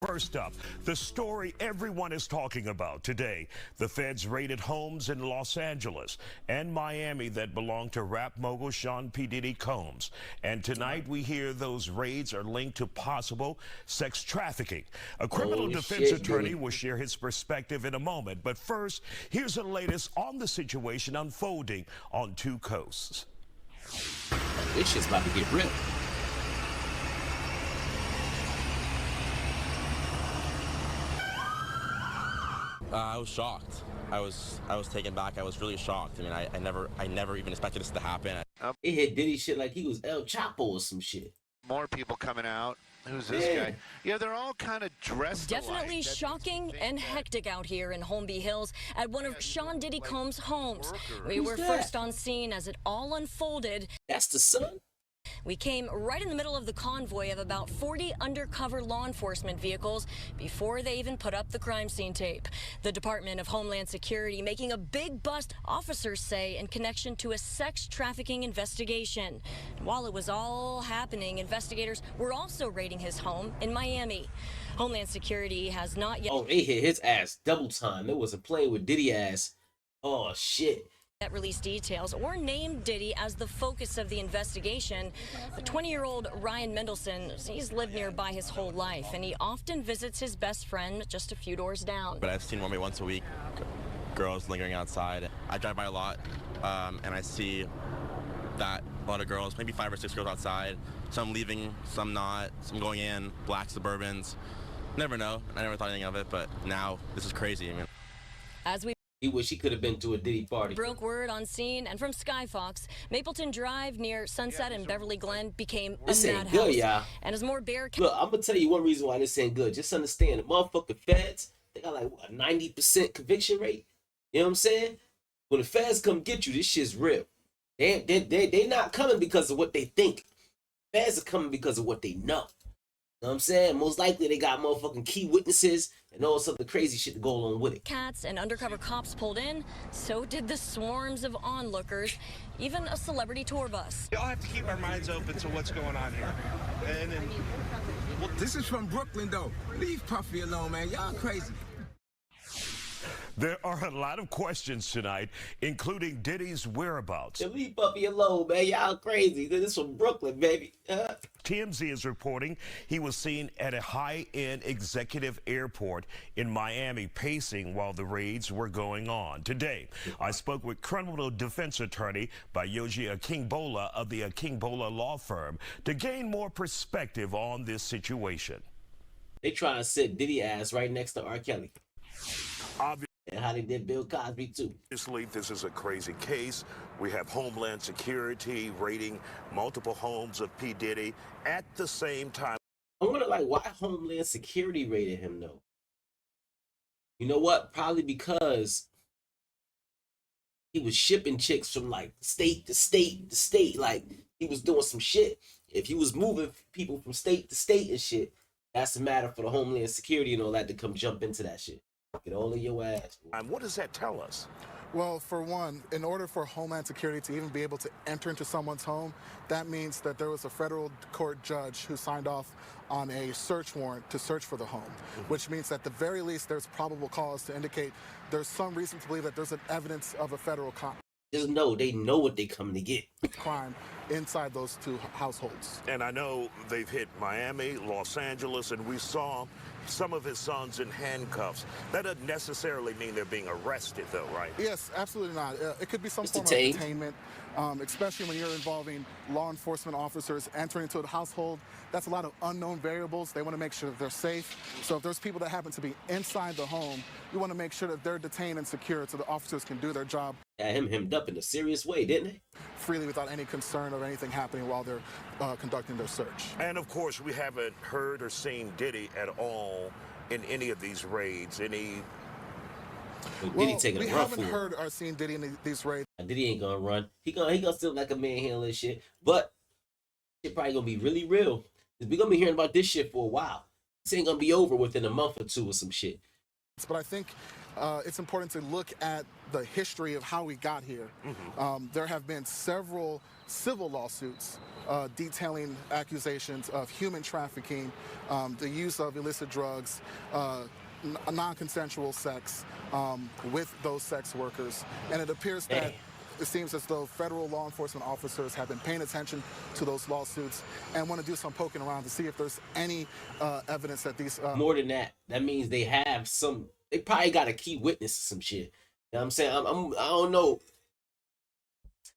First up, the story everyone is talking about today. The feds raided homes in Los Angeles and Miami that belong to rap mogul Sean P. Diddy Combs. And tonight we hear those raids are linked to possible sex trafficking. A criminal defense attorney will share his perspective in a moment. But first, here's the latest on the situation unfolding on two coasts. This shit's about to get real. I was shocked. I was taken back. I was really shocked. I mean, I never even expected this to happen. It hit Diddy shit like he was El Chapo or some shit. More people coming out. Who's this guy? Yeah, they're all kind of dressed Definitely alike. shocking and hectic out here in Holmby Hills at one of Sean Diddy Combs' homes. We were first on scene as it all unfolded. That's the son? We came right in the middle of the convoy of about 40 undercover law enforcement vehicles before they even put up the crime scene tape. The Department of Homeland Security making a big bust, officers say, in connection to a sex trafficking investigation. While it was all happening, investigators were also raiding his home in Miami. Homeland Security has not yet... Oh, they hit his ass double time. It wasn't playing with Diddy ass. Oh, shit. Released details or named Diddy as the focus of the investigation. The 20-year-old Ryan Mendelsohn, he's lived nearby his whole life, and he often visits his best friend just a few doors down. But I've seen maybe once a week girls lingering outside. I drive by a lot, and I see that a lot of girls, maybe 5 or 6 girls outside. Some leaving, some not, some going in, black Suburbans. Never know. I never thought anything of it, but now this is crazy. I mean, as we he wish he could have been to a Diddy party. Broke word on scene, and from Skyfox, Mapleton Drive near Sunset and Beverly Glen became a madhouse. Good, y'all. And as more bear... Look, I'm gonna tell you one reason why this ain't good. Just understand, the motherfucking feds, they got like a 90% conviction rate. You know what I'm saying? When the feds come get you, this shit's real. They not coming because of what they think. Feds are coming because of what they know. You know what I'm saying? Most likely they got motherfucking key witnesses and all some of the crazy shit to go along with it. Cats and undercover cops pulled in, so did the swarms of onlookers, even a celebrity tour bus. We all have to keep our minds open to what's going on here. Well, this is from Brooklyn, though. Leave Puffy alone, man. Y'all crazy. There are a lot of questions tonight, including Diddy's whereabouts. Yeah, leave Puffy alone, man. Y'all crazy. This is from Brooklyn, baby. TMZ is reporting he was seen at a high-end executive airport in Miami pacing while the raids were going on. Today, I spoke with criminal defense attorney Bayoji Akingbola of the Akingbola law firm to gain more perspective on this situation. They trying to sit Diddy ass right next to R. Kelly. And how they did Bill Cosby, too. Obviously, this is a crazy case. We have Homeland Security raiding multiple homes of P. Diddy at the same time. I wonder, like, why Homeland Security raided him, though? You know what? Probably because he was shipping chicks from, like, state to state to state. Like, he was doing some shit. If he was moving people from state to state and shit, that's a matter for the Homeland Security and all that to come jump into that shit. Get all in your ass. And what does that tell us? Well, for one, in order for Homeland Security to even be able to enter into someone's home, that means that there was a federal court judge who signed off on a search warrant to search for the home, which means at the very least there's probable cause to indicate there's some reason to believe that there's an evidence of a federal crime. Just know they know what they coming to get. Crime inside those two households. And I know they've hit Miami, Los Angeles, and we saw some of his sons in handcuffs. That doesn't necessarily mean they're being arrested, though, right? Yes, absolutely not. It could be some form of detainment, especially when you're involving law enforcement officers entering into a household. That's a lot of unknown variables. They want to make sure that they're safe. So if there's people that happen to be inside the home, you want to make sure that they're detained and secured so the officers can do their job. Yeah, him hemmed up in a serious way, didn't they? Freely without any concern of anything happening while they're conducting their search. And of course, we haven't heard or seen Diddy at all in any of these raids. Any? Well, we haven't heard or seen Diddy in these raids. Diddy ain't gonna run. He gonna still like a manhandle this shit. But shit probably gonna be really real. We're gonna be hearing about this shit for a while. This ain't gonna be over within a month or two or some shit. But I think it's important to look at the history of how we got here. There have been several civil lawsuits detailing accusations of human trafficking, the use of illicit drugs, non-consensual sex with those sex workers. And it appears that it seems as though federal law enforcement officers have been paying attention to those lawsuits and want to do some poking around to see if there's any evidence that these... More than that, that means they have some... They probably got a key witness to some shit. You know what I'm saying? I don't know.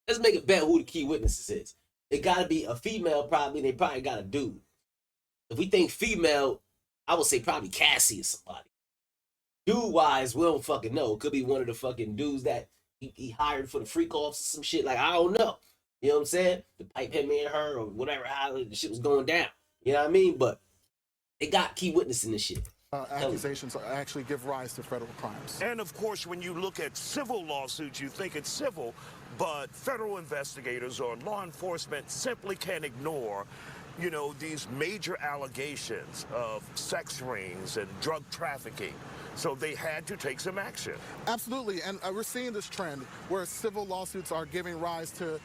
Let's make a bet who the key witnesses is. It got to be a female, probably. They probably got a dude. If we think female, I would say probably Cassie or somebody. Dude-wise, we don't fucking know. It could be one of the fucking dudes that he hired for the freak offs or some shit. Like, I don't know. You know what I'm saying? The pipe hit me and her or whatever, how the shit was going down. You know what I mean? But they got key witness in this shit. Accusations actually give rise to federal crimes. And of course, when you look at civil lawsuits, you think it's civil, but federal investigators or law enforcement simply can't ignore, you know, these major allegations of sex rings and drug trafficking. So they had to take some action. Absolutely, and we're seeing this trend where civil lawsuits are giving rise to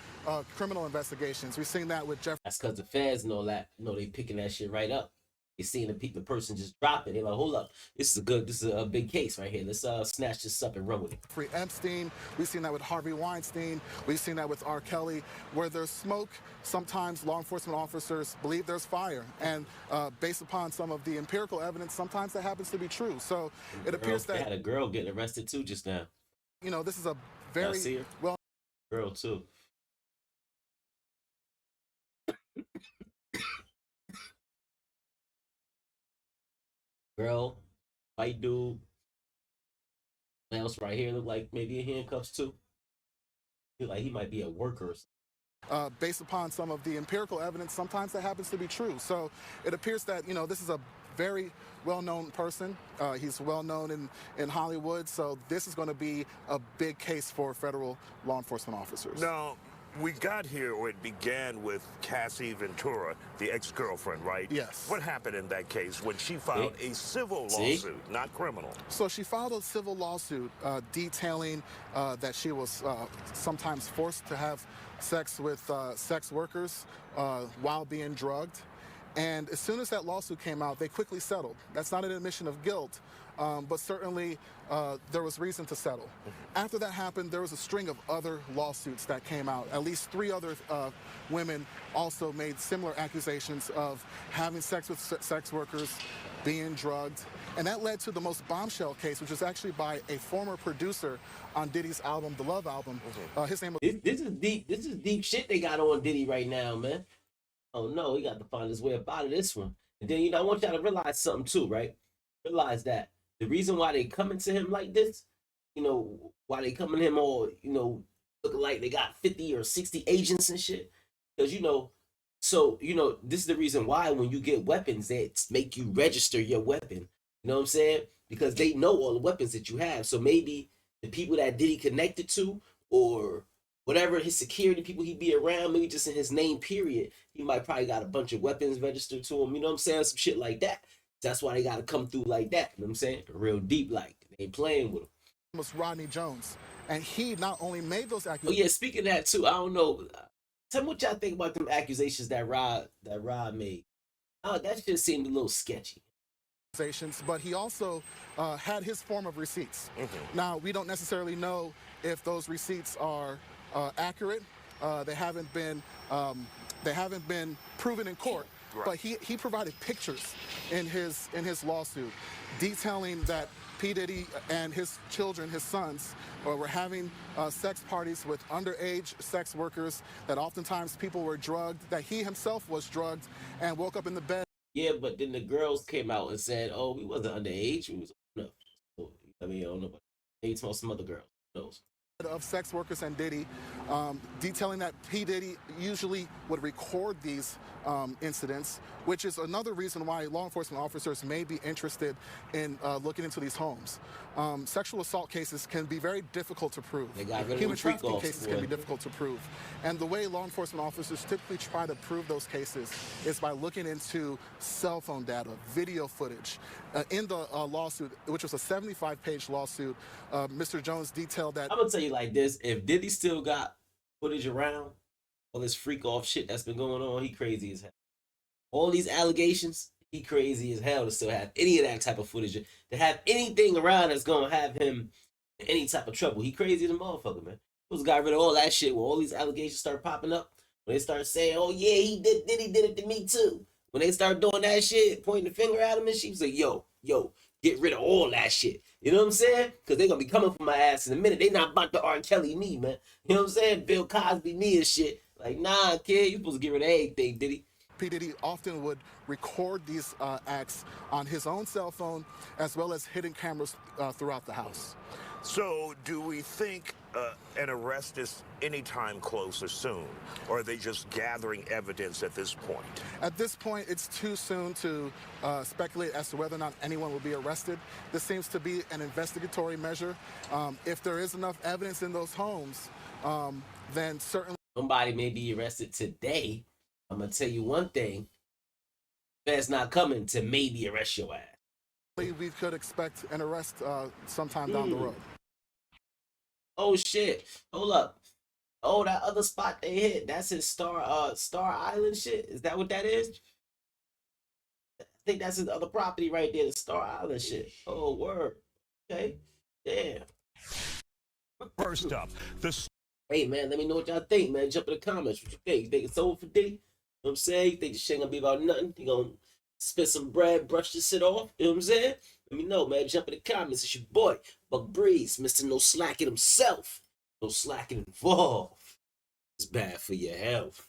criminal investigations. We've seen that with Jeff. That's because the feds know that. You know, they picking that shit right up. They seeing the person just drop it. They're like, hold up, this is a big case right here. Let's snatch this up and run with it. Free Epstein. We've seen that with Harvey Weinstein. We've seen that with R. Kelly. Where there's smoke, sometimes law enforcement officers believe there's fire. And based upon some of the empirical evidence, sometimes that happens to be true. So it appears that... They had a girl getting arrested too just now. You know, this is a very well... Girl too. Girl, white dude. Else right here look like maybe in handcuffs too. Feel like he might be a worker or something. Based upon some of the empirical evidence, sometimes that happens to be true. So it appears that, you know, this is a very well-known person. He's well-known in Hollywood. So this is going to be a big case for federal law enforcement officers. Now, we got here, or it began with Cassie Ventura, the ex-girlfriend, right? Yes. What happened in that case when she filed a civil lawsuit, not criminal? So she filed a civil lawsuit detailing that she was sometimes forced to have sex with sex workers while being drugged. And as soon as that lawsuit came out, they quickly settled. That's not an admission of guilt, but certainly there was reason to settle. After that happened, there was a string of other lawsuits that came out. At least 3 other women also made similar accusations of having sex with sex workers, being drugged. And that led to the most bombshell case, which was actually by a former producer on Diddy's album, The Love Album. His name was... This is deep. This is deep shit they got on Diddy right now, man. Oh no, he got to find his way up out of this one. And then, you know, I want y'all to realize something too, right? Realize that the reason why they coming to him like this, you know, why they coming to him all, you know, looking like they got 50 or 60 agents and shit. Because, you know, so, you know, this is the reason why when you get weapons, they make you register your weapon. You know what I'm saying? Because they know all the weapons that you have. So maybe the people that Diddy connected to, or whatever his security people he be around, maybe just in his name period, he might probably got a bunch of weapons registered to him. You know what I'm saying? Some shit like that. That's why they got to come through like that. You know what I'm saying? Real deep, like they ain't playing with him. Was Rodney Jones, and he not only made those accusations. Oh yeah, speaking of that too, I don't know. Tell me what y'all think about them accusations that Rod made. Oh, that shit seemed a little sketchy. But he also had his form of receipts. Now, we don't necessarily know if those receipts are accurate. They haven't been proven in court. Right. But he provided pictures in his lawsuit detailing that P. Diddy and his children, his sons, were having sex parties with underage sex workers, that oftentimes people were drugged, that he himself was drugged and woke up in the bed. Yeah, but then the girls came out and said, oh, we wasn't underage. We was enough. So, I mean, I don't know, but maybe some other girls. Who knows? of sex workers and Diddy, detailing that P. Diddy usually would record these incidents, which is another reason why law enforcement officers may be interested in looking into these homes. Sexual assault cases can be very difficult to prove. They got rid of Human them freak trafficking offs, cases boy. can be difficult to prove. And the way law enforcement officers typically try to prove those cases is by looking into cell phone data, video footage. In the lawsuit, which was a 75-page lawsuit, Mr. Jones detailed that... I'm gonna tell you like this: if Diddy still got footage around, all this freak off shit that's been going on, he crazy as hell. All these allegations, he crazy as hell to still have any of that type of footage, to have anything around that's gonna have him in any type of trouble. He crazy as a motherfucker, man. He got rid of all that shit when all these allegations start popping up. When they start saying, "Oh yeah, Diddy did it to me too." When they start doing that shit, pointing the finger at him and shit, he's like, yo, get rid of all that shit. You know what I'm saying? Because they're going to be coming for my ass in a minute. They not about to R. Kelly me, man. You know what I'm saying? Bill Cosby me and shit. Like, nah, kid, you supposed to get rid of everything, Diddy. P. Diddy often would record these acts on his own cell phone, as well as hidden cameras throughout the house. So do we think an arrest is anytime close or soon? Or are they just gathering evidence at this point? At this point, it's too soon to speculate as to whether or not anyone will be arrested. This seems to be an investigatory measure. If there is enough evidence in those homes, then certainly... Somebody may be arrested today. I'm going to tell you one thing. Fed's not coming to maybe arrest your ass. We could expect an arrest sometime down the road. Oh shit! Hold up! Oh, that other spot they hit. That's his Star Island shit. Is that what that is? I think that's his other property right there, the Star Island shit. Oh word. Okay. Damn. First up, Hey man, let me know what y'all think, man. Jump in the comments. What you think? You think it's over for Diddy? You know what I'm saying? You think this shit ain't gonna be about nothing? You gonna spit some bread, brush this shit off? You know what I'm saying? Let me know, man. Jump in the comments. It's your boy, Buck Breeze, Mr. No Slacking himself. No slacking involved. It's bad for your health.